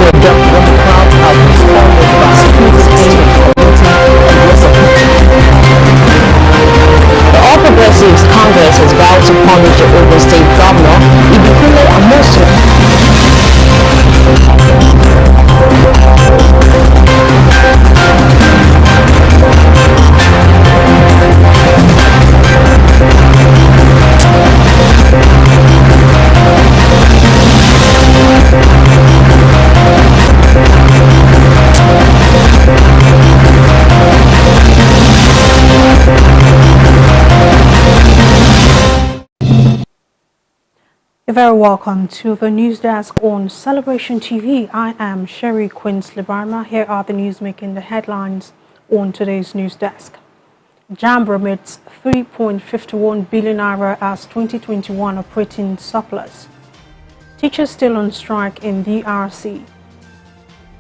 adopt when the crowds are responded by security in the community and rest of the All Progressives Congress has vowed to punish the Ogun State Governor Ibikunle Amosu. You're very welcome to the news desk on Celebration TV. I am Sherry Quinsley Barma. Here are the news making the headlines on today's news desk. JAMB remits 3.51 billion naira as 2021 operating surplus. Teachers still on strike in DRC.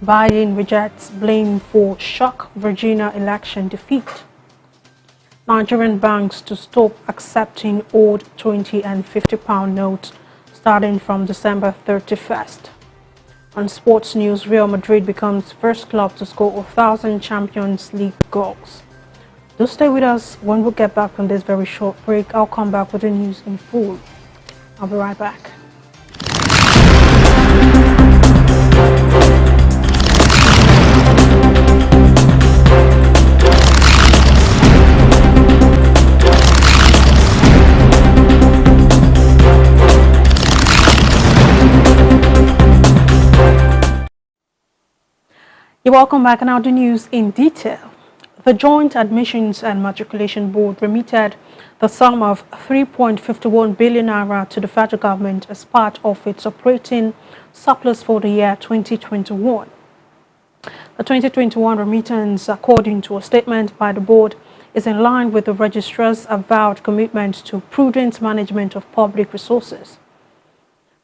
Biden rejects blame for shock Virginia election defeat. Nigerian banks to stop accepting old 20 and 50-pound notes starting from December 31st. On sports news, Real Madrid becomes first club to score 1,000 Champions League goals. Do stay with us. When we get back from this very short break, I'll come back with the news in full. I'll be right back. You're welcome back. Now the news in detail. The Joint Admissions and Matriculation Board remitted the sum of 3.51 billion naira to the federal government as part of its operating surplus for the year 2021. The 2021 remittance, according to a statement by the board, is in line with the registrar's avowed commitment to prudent management of public resources.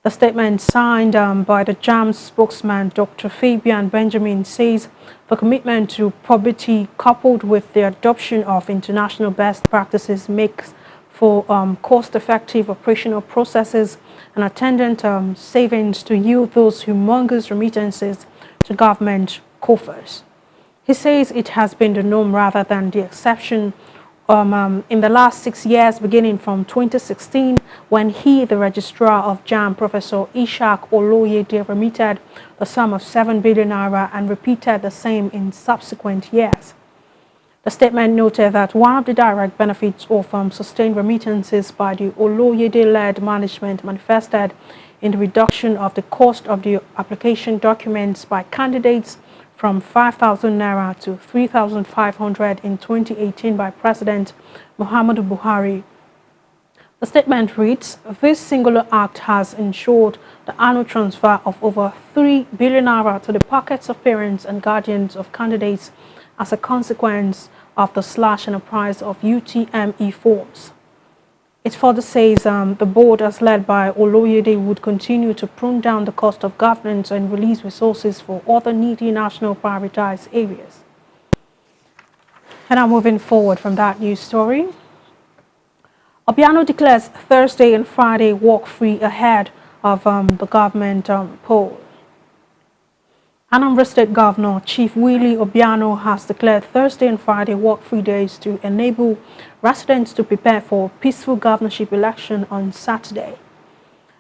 The statement signed by the JAMB spokesman, Dr. Fabian Benjamin, says the commitment to probity coupled with the adoption of international best practices makes for cost-effective operational processes and attendant savings to yield those humongous remittances to government coffers. He says it has been the norm rather than the exception in the last 6 years, beginning from 2016, when he, the registrar of JAMB, Professor Ishak Oloyede, remitted the sum of 7 billion naira and repeated the same in subsequent years. The statement noted that one of the direct benefits of sustained remittances by the Oloyede-led management manifested in the reduction of the cost of the application documents by candidates from 5,000 naira to 3,500 in 2018 by President Muhammadu Buhari. The statement reads, "This singular act has ensured the annual transfer of over 3 billion naira to the pockets of parents and guardians of candidates as a consequence of the slash in the price of UTME forms." It further says the board, as led by Oloyede, would continue to prune down the cost of governance and release resources for other needy national prioritized areas. And now moving forward from that news story, Obiano declares Thursday and Friday walk-free ahead of the government poll. Anambra State Governor Chief Willie Obiano has declared Thursday and Friday walk-free days to enable residents to prepare for a peaceful governorship election on Saturday.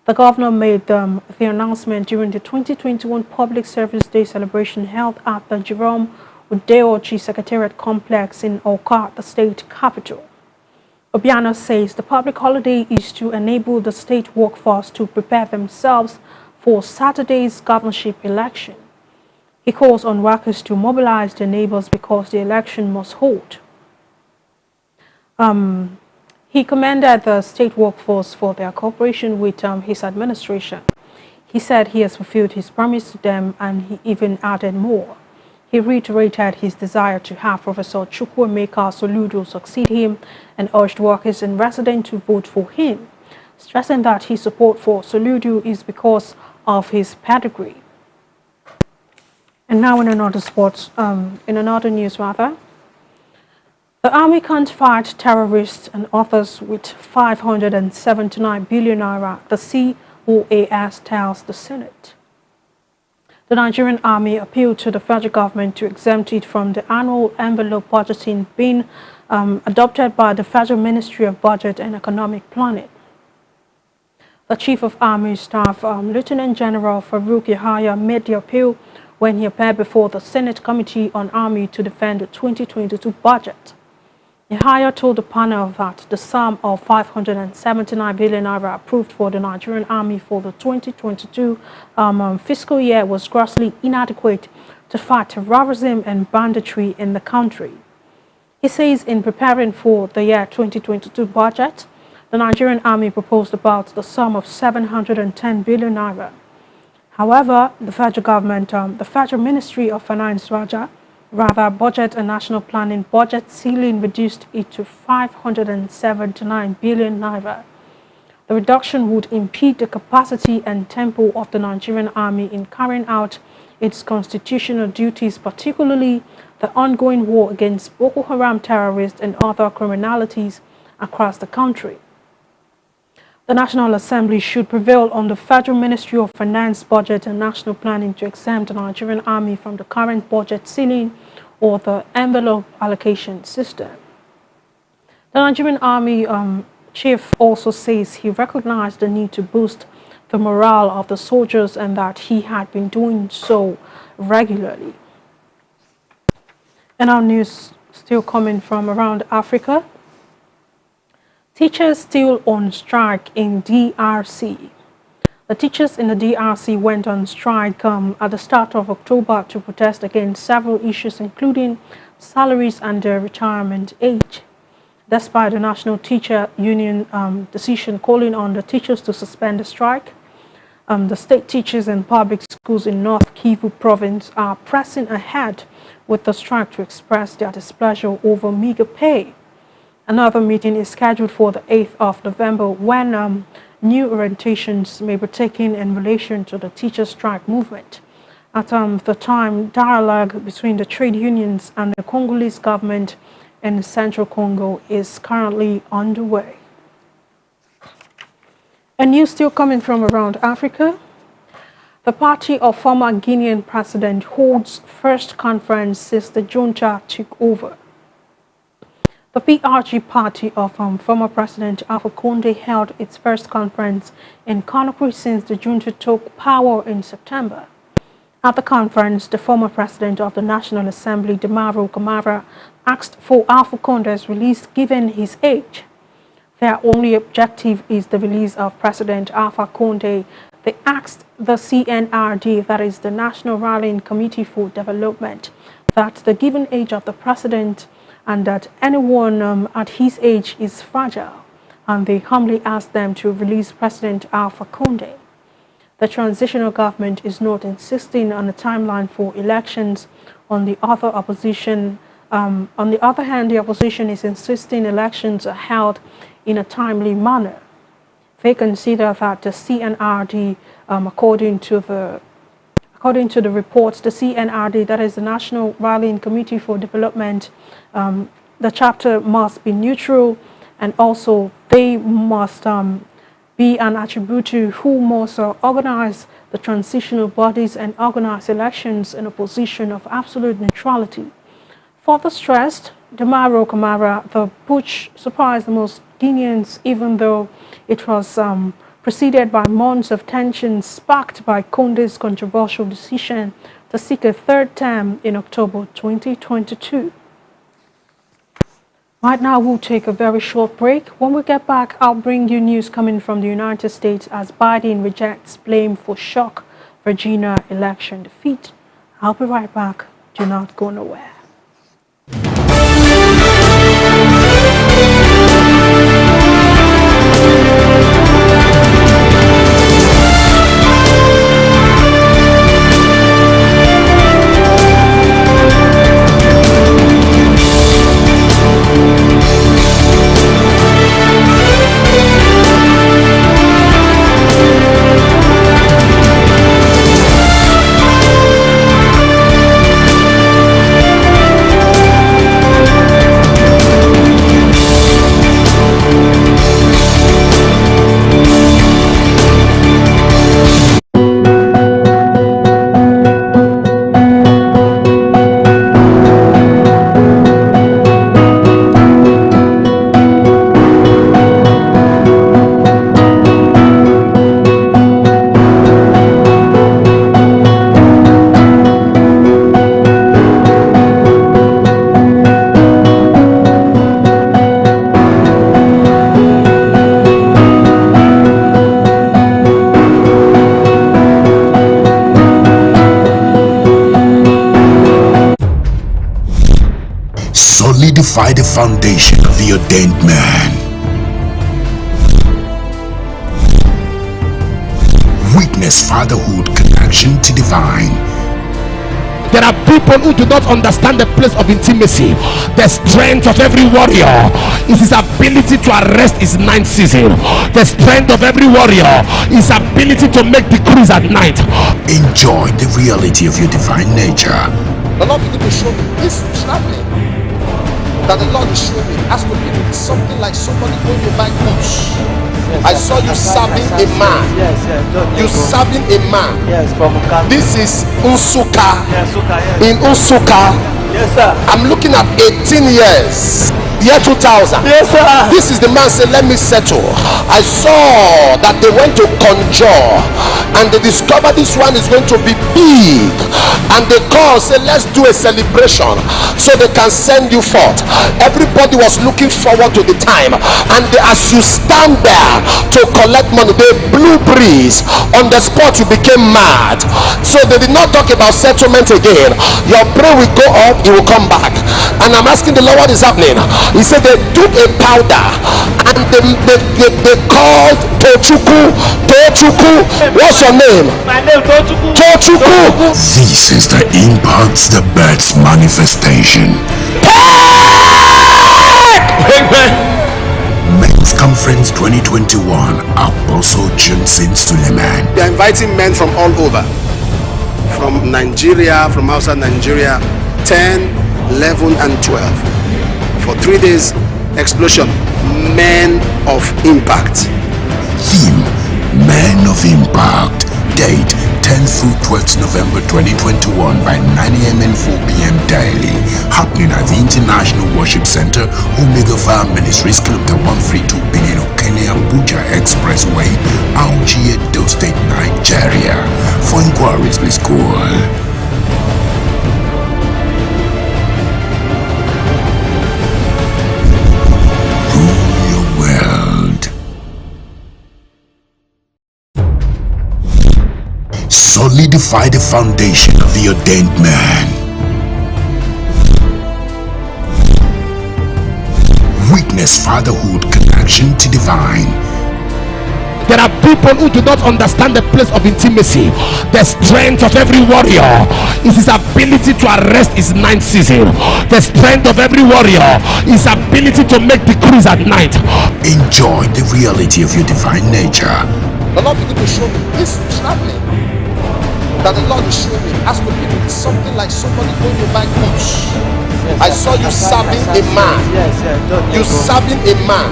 The governor made the announcement during the 2021 Public Service Day celebration held at the Jerome Udeochi Secretariat Complex in Awka, the state capital. Obiano says the public holiday is to enable the state workforce to prepare themselves for Saturday's governorship election. He calls on workers to mobilize their neighbors because the election must hold. He commended the state workforce for their cooperation with his administration. He said he has fulfilled his promise to them, and he even added more. He reiterated his desire to have Professor Chukwuemeka Soludo succeed him and urged workers and residents to vote for him, stressing that his support for Soludo is because of his pedigree. And now in another news, the army can't fight terrorists and others with 579 billion naira, the COAS tells the Senate. The Nigerian Army appealed to the federal government to exempt it from the annual envelope budgeting being adopted by the Federal Ministry of Budget and Economic Planning. The Chief of Army Staff, Lieutenant General Farouk Yahaya, made the appeal when he appeared before the Senate Committee on Army to defend the 2022 budget. Yahaya told the panel that the sum of 579 billion naira approved for the Nigerian Army for the 2022 fiscal year was grossly inadequate to fight terrorism and banditry in the country. He says in preparing for the year 2022 budget, the Nigerian Army proposed about the sum of 710 billion naira. However, the federal government, the Federal Ministry of Finance, Budget and National Planning budget ceiling reduced it to 579 billion naira. The reduction would impede the capacity and tempo of the Nigerian Army in carrying out its constitutional duties, particularly the ongoing war against Boko Haram terrorists and other criminalities across the country. The National Assembly should prevail on the Federal Ministry of Finance, Budget and National Planning to exempt the Nigerian Army from the current budget ceiling or the envelope allocation system. The Nigerian Army chief also says he recognized the need to boost the morale of the soldiers and that he had been doing so regularly. And our news still coming from around Africa. Teachers still on strike in DRC. The teachers in the DRC went on strike at the start of October to protest against several issues, including salaries and their retirement age. Despite the National Teacher Union decision calling on the teachers to suspend the strike, the state teachers in public schools in North Kivu province are pressing ahead with the strike to express their displeasure over meager pay. Another meeting is scheduled for the 8th of November when new orientations may be taken in relation to the teacher strike movement. At the time, dialogue between the trade unions and the Congolese government in central Congo is currently underway. A news still coming from around Africa. The party of former Guinean president holds first conference since the junta took over. The PRG party of former President Alpha Conde held its first conference in Conakry since the junta took power in September. At the conference, the former president of the National Assembly, Demaro Kamara, asked for Alpha Conde's release given his age. Their only objective is the release of President Alpha Conde. They asked the CNRD, that is the National Rallying Committee for Development, that the given age of the president and that anyone at his age is fragile, and they humbly asked them to release President Alpha Conde. The transitional government is not insisting on a timeline for elections. On the other hand, the opposition is insisting elections are held in a timely manner. They consider that the CNRD, according to the reports, the CNRD, that is the National Rallying Committee for Development, the chapter must be neutral, and also they must be an attribute who must organize the transitional bodies and organize elections in a position of absolute neutrality. Further stressed, Demaro Kamara, the putsch surprised the most Guineans, even though it was preceded by months of tension sparked by Conde's controversial decision to seek a third term in October 2022. Right now, we'll take a very short break. When we get back, I'll bring you news coming from the United States as Biden rejects blame for shock Virginia election defeat. I'll be right back. Do not go nowhere. solidify the foundation of the ordained man. Witness fatherhood connection to divine. There are people who do not understand the place of intimacy. The strength of every warrior is his ability to arrest his ninth season. The strength of every warrior is ability to make decrees at night. Enjoy the reality of your divine nature. The Lord began to show me this traveling that the Lord is showing me as to be something like somebody going to buy goods. I saw you serving a man. You serving a man. This is Unsuka. In Unsuka. Yes, sir. I'm looking at 18 years. Year 2000. Yes, sir. This is the man said, let me settle. I saw that they went to conjure and they discovered this one is going to be big, and they called, say, let's do a celebration so they can send you forth. Everybody was looking forward to the time, and as you stand there to collect money, they blew breeze. On the spot you became mad. So they did not talk about settlement again. Your prayer will go up, it will come back. And I'm asking the Lord what is happening. He said they took a powder and they called Tochuku. What's your name? My name is Tochuku. This is the impacts the birth's manifestation. Amen. Men's Conference 2021, Apostle Johnson Suleiman. They are inviting men from all over, from Nigeria, from outside Nigeria, 10, 11 and 12. For 3 days, explosion, men of impact. Theme, Men of Impact. Date, 10th through 12th November 2021 by 9 a.m. and 4 p.m. daily. Happening at the International Worship Center, Omega Fire Ministries, Kilometer 132 Benin, Kenya, Abuja Expressway, Algier, Edo State, Nigeria. For inquiries, please call. Solidify the foundation of the ordained man. Witness fatherhood connection to divine. There are people who do not understand the place of intimacy. The strength of every warrior is his ability to arrest his ninth season. The strength of every warrior is ability to make decrees at night. Enjoy the reality of your divine nature. The Lord began to show me this traveling that the Lord is showing me as to be something like somebody going to buy goods. I saw you serving a man. You serving a man.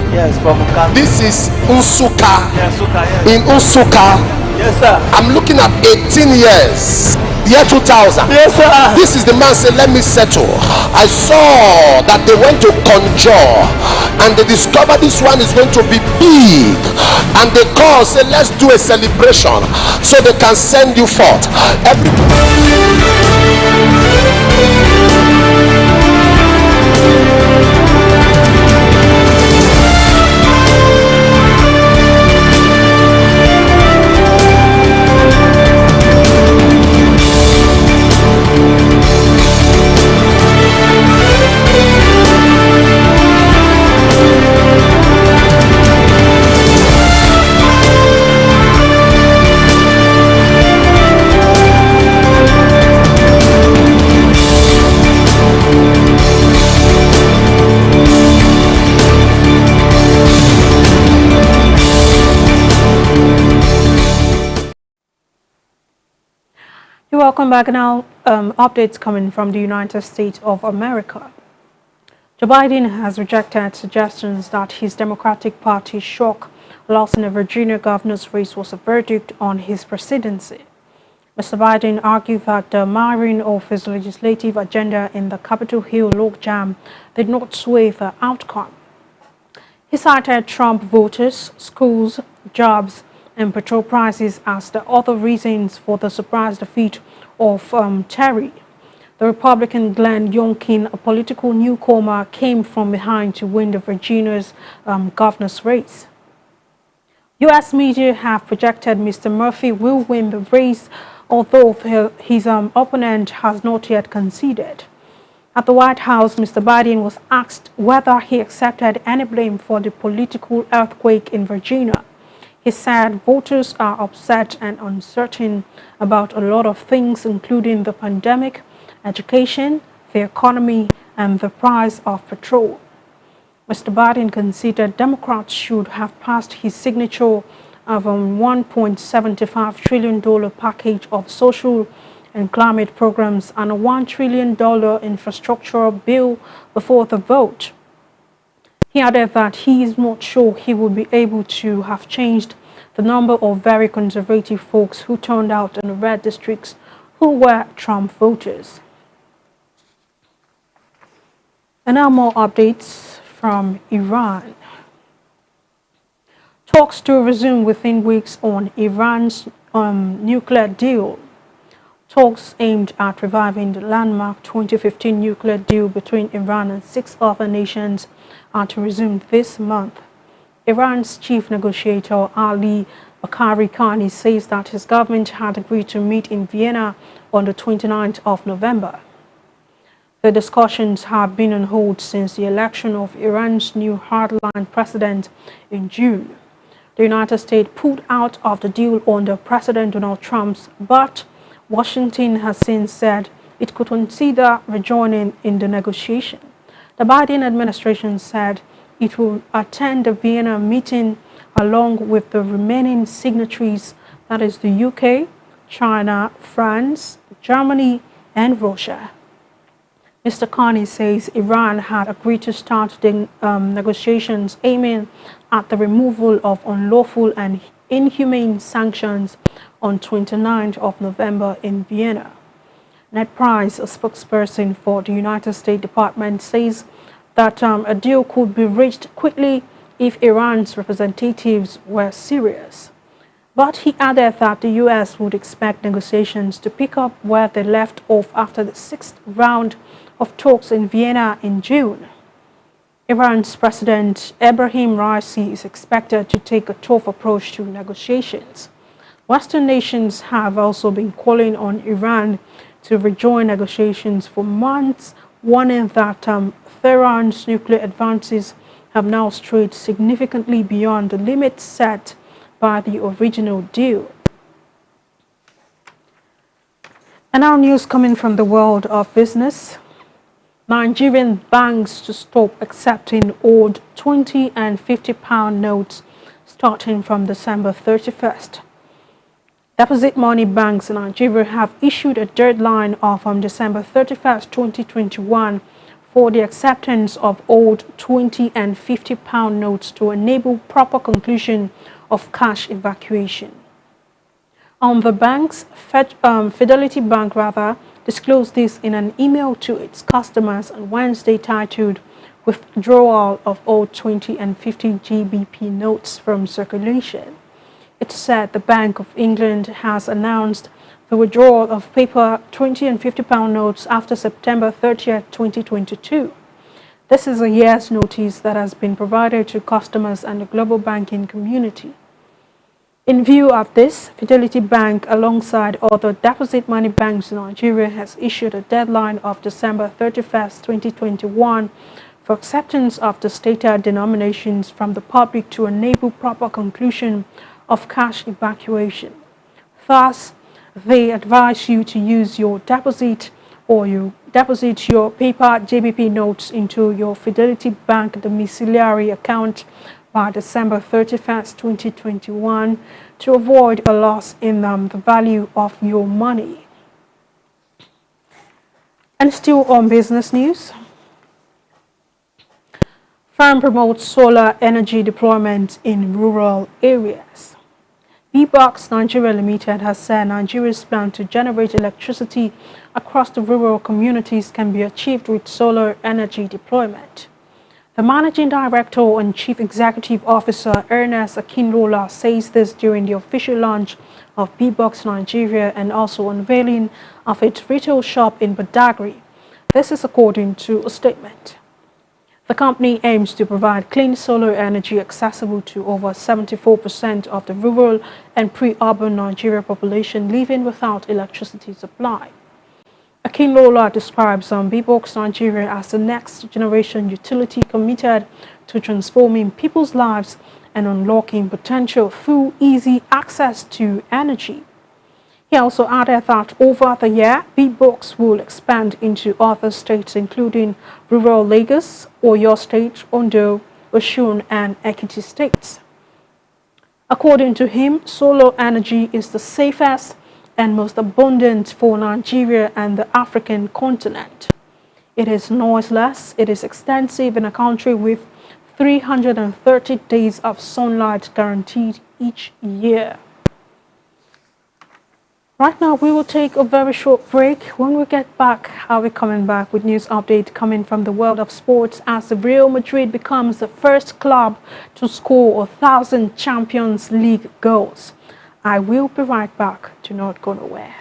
This is Unsuka. In Unsuka. Yes, sir. I'm looking at 18 years. Year 2000. Yes, sir. This is the man said, let me settle. I saw that they went to conjure and they discovered this one is going to be big, and they called, say, let's do a celebration so they can send you forth. Welcome back. Now, updates coming from the United States of America. Joe Biden has rejected suggestions that his Democratic Party's shock loss in the Virginia governor's race was a verdict on his presidency. Mr. Biden argued that the marring of his legislative agenda in the Capitol Hill logjam did not sway the outcome. He cited Trump voters, schools, jobs, and petrol prices as the other reasons for the surprise defeat of Terry. The Republican Glenn Youngkin, a political newcomer, came from behind to win the Virginia's governor's race. U.S. media have projected Mr. Murphy will win the race, although his opponent has not yet conceded. At the White House, Mr. Biden was asked whether he accepted any blame for the political earthquake in Virginia. He said voters are upset and uncertain about a lot of things, including the pandemic, education, the economy, and the price of petrol. Mr. Biden considered Democrats should have passed his signature of a $1.75 trillion package of social and climate programs and a $1 trillion infrastructure bill before the vote. He added that he is not sure he will be able to have changed the number of very conservative folks who turned out in the red districts who were Trump voters. And now more updates from Iran. Talks to resume within weeks on Iran's nuclear deal. Talks aimed at reviving the landmark 2015 nuclear deal between Iran and 6 other nations are to resume this month. Iran's chief negotiator Ali Bakari Kani says that his government had agreed to meet in Vienna on the 29th of November. The discussions have been on hold since the election of Iran's new hardline president in June. The United States pulled out of the deal under President Donald Trump's, but Washington has since said it could consider rejoining in the negotiation. The Biden administration said it will attend the Vienna meeting along with the remaining signatories, that is the UK, China, France, Germany, and Russia. Mr. Carney says Iran had agreed to start the negotiations aiming at the removal of unlawful and inhumane sanctions on 29th of November in Vienna. Ned Price, a spokesperson for the United States Department, says that a deal could be reached quickly if Iran's representatives were serious. But he added that the U.S. would expect negotiations to pick up where they left off after the 6th round of talks in Vienna in June. Iran's President Ebrahim Raisi is expected to take a tough approach to negotiations. Western nations have also been calling on Iran to rejoin negotiations for months, warning that Tehran's nuclear advances have now strayed significantly beyond the limits set by the original deal. And now news coming from the world of business. Nigerian banks to stop accepting old 20 and 50-pound notes starting from December 31st. Deposit money banks in Nigeria have issued a deadline of December 31st, 2021 for the acceptance of old 20 and 50-pound notes to enable proper conclusion of cash evacuation. The bank's Fidelity Bank disclosed this in an email to its customers on Wednesday titled Withdrawal of Old 20 and 50 GBP Notes from Circulation. It said the Bank of England has announced the withdrawal of paper 20 and 50-pound notes after September 30th, 2022. This is a year's notice that has been provided to customers and the global banking community. In view of this, Fidelity Bank, alongside other deposit money banks in Nigeria, has issued a deadline of December 31st, 2021 for acceptance of the stated denominations from the public to enable proper conclusion of cash evacuation. Thus, they advise you to use your deposit or you deposit your paper JBP notes into your Fidelity Bank domiciliary account by December 31st, 2021 to avoid a loss in the value of your money. And still on business news, firm promotes solar energy deployment in rural areas. BBox Nigeria Limited has said Nigeria's plan to generate electricity across the rural communities can be achieved with solar energy deployment. The Managing Director and Chief Executive Officer Ernest Akinlola says this during the official launch of BBox Nigeria and also unveiling of its retail shop in Badagry. This is according to a statement. The company aims to provide clean solar energy accessible to over 74% of the rural and pre-urban Nigeria population living without electricity supply. Akinlola describes Bbox Nigeria as the next generation utility committed to transforming people's lives and unlocking potential through easy access to energy. He also added that over the year, Bbox will expand into other states including rural Lagos, Oyo State, Ondo, Osun and Ekiti states. According to him, solar energy is the safest and most abundant for Nigeria and the African continent. It is noiseless, it is extensive in a country with 330 days of sunlight guaranteed each year. Right now, we will take a very short break. When we get back, I'll be coming back with news update coming from the world of sports as Real Madrid becomes the first club to score 1,000 Champions League goals. I will be right back. Do not go nowhere.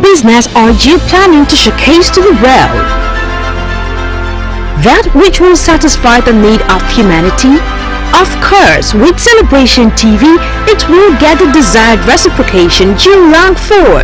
Business are you planning to showcase to the world? That which will satisfy the need of humanity? Of course, with Celebration TV, it will get the desired reciprocation you long for.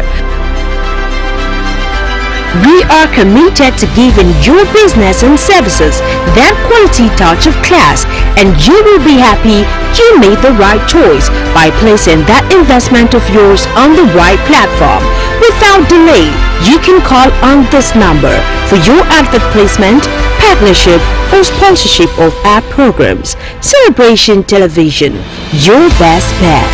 We are committed to giving your business and services that quality touch of class, and you will be happy you made the right choice by placing that investment of yours on the right platform. Without delay, you can call on this number for your advert placement, partnership, or sponsorship of our programs. Celebration Television, your best bet.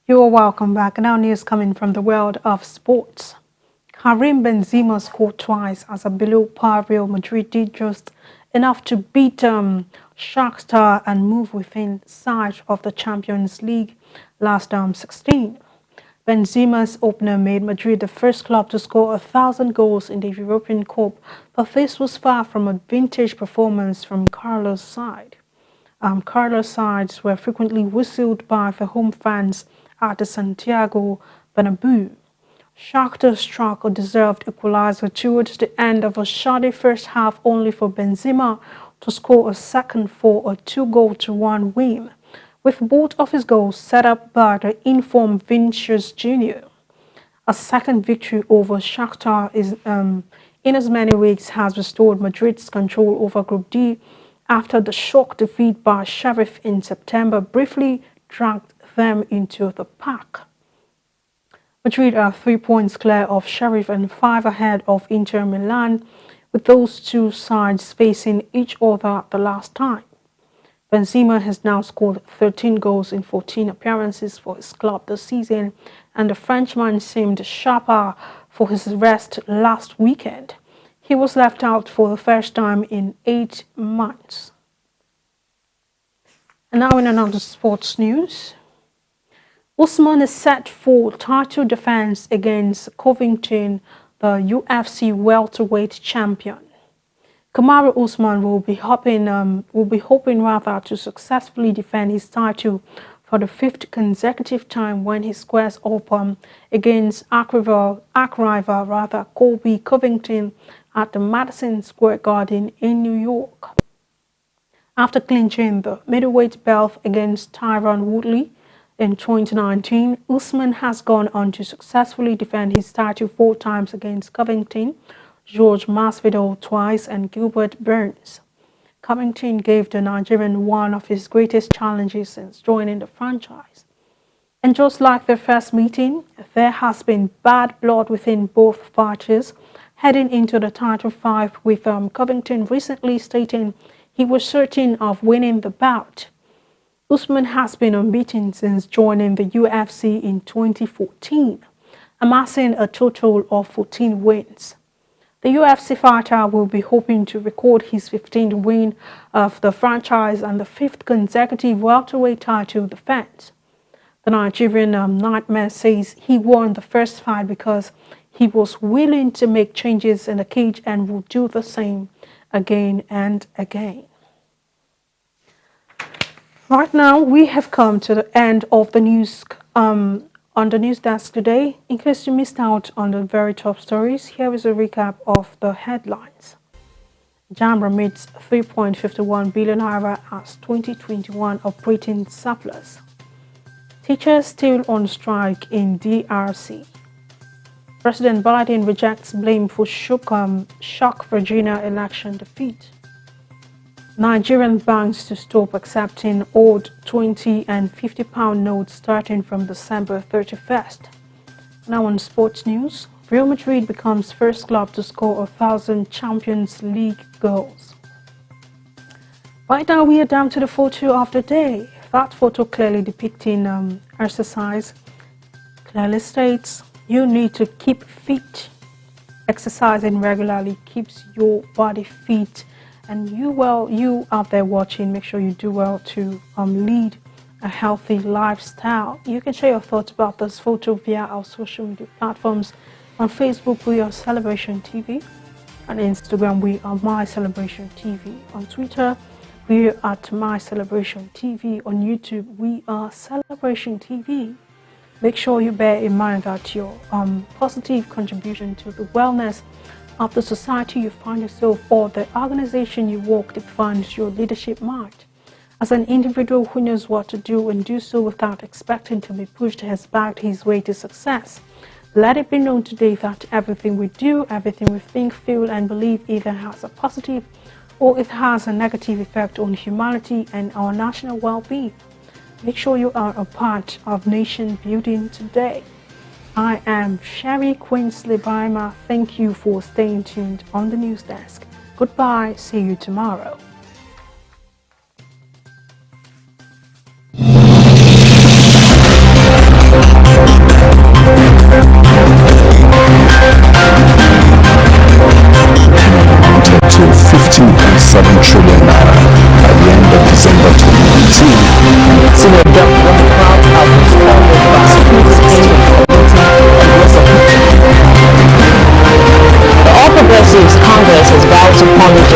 You're welcome back. Now news coming from the world of sports. Karim Benzema scored twice as a below-par Real Madrid did just enough to beat Shakhtar and move within sight of the Champions League last 16. Benzema's opener made Madrid the first club to score 1,000 goals in the European Cup, but this was far from a vintage performance from Carlos' side. Carlos' sides were frequently whistled by the home fans at the Santiago Bernabeu. Shakhtar struck a deserved equalizer towards the end of a shoddy first half, only for Benzema to score a second for a 2-1 win, with both of his goals set up by the informed Vinicius Jr. A second victory over Shakhtar is, in as many weeks has restored Madrid's control over Group D after the shock defeat by Sheriff in September briefly dragged them into the pack. Madrid are 3 points clear of Sheriff and 5 ahead of Inter Milan, with those two sides facing each other the last time. Benzema has now scored 13 goals in 14 appearances for his club this season, and the Frenchman seemed sharper for his rest last weekend. He was left out for the first time in 8 months. And now in another sports news, Usman is set for title defense against Covington, the UFC welterweight champion. Kamaru Usman will be hoping to successfully defend his title for the 5th consecutive time when he squares up against arch rival Colby Covington at the Madison Square Garden in New York. After clinching the middleweight belt against Tyron Woodley in 2019, Usman has gone on to successfully defend his title 4 times against Covington, George Masvidal twice, and Gilbert Burns. Covington gave the Nigerian one of his greatest challenges since joining the franchise. And just like their first meeting, there has been bad blood within both fighters heading into the title fight, with Covington recently stating he was certain of winning the bout. Usman has been unbeaten since joining the UFC in 2014, amassing a total of 14 wins. The UFC fighter will be hoping to record his 15th win of the franchise and the 5th consecutive welterweight title defense. The Nigerian Nightmare says he won the first fight because he was willing to make changes in the cage and will do the same again and again. Right now, we have come to the end of the news on the news desk today. In case you missed out on the very top stories, here is a recap of the headlines. JAMB remits 3.51 billion naira as 2021 operating surplus. Teachers still on strike in DRC. President Biden rejects blame for shock Virginia election defeat. Nigerian banks to stop accepting old 20 and 50 pound notes starting from December 31st. Now on sports news, Real Madrid becomes first club to score 1,000 Champions League goals. Right now we are down to the photo of the day. That photo clearly depicting exercise clearly states you need to keep fit. Exercising regularly keeps your body fit, and you out there watching, make sure you do well to lead a healthy lifestyle. You can share your thoughts about this photo via our social media platforms. On Facebook, we are Celebration TV. On Instagram, we are My Celebration TV. On Twitter, we are at My Celebration TV. On YouTube, we are Celebration TV. Make sure you bear in mind that your positive contribution to the wellness of the society you find yourself or the organization you work defines your leadership might. As an individual who knows what to do and do so without expecting to be pushed has backed his way to success. Let it be known today that everything we do, everything we think, feel and believe either has a positive or it has a negative effect on humanity and our national well-being. Make sure you are a part of nation building today. I am Sherry Queensley Baima. Thank you for staying tuned on the news desk. Goodbye. See you tomorrow. To 15.7 trillion naira by the end of December 2019. Senior debt was proud of responded The All Progressives Congress has vowed to punish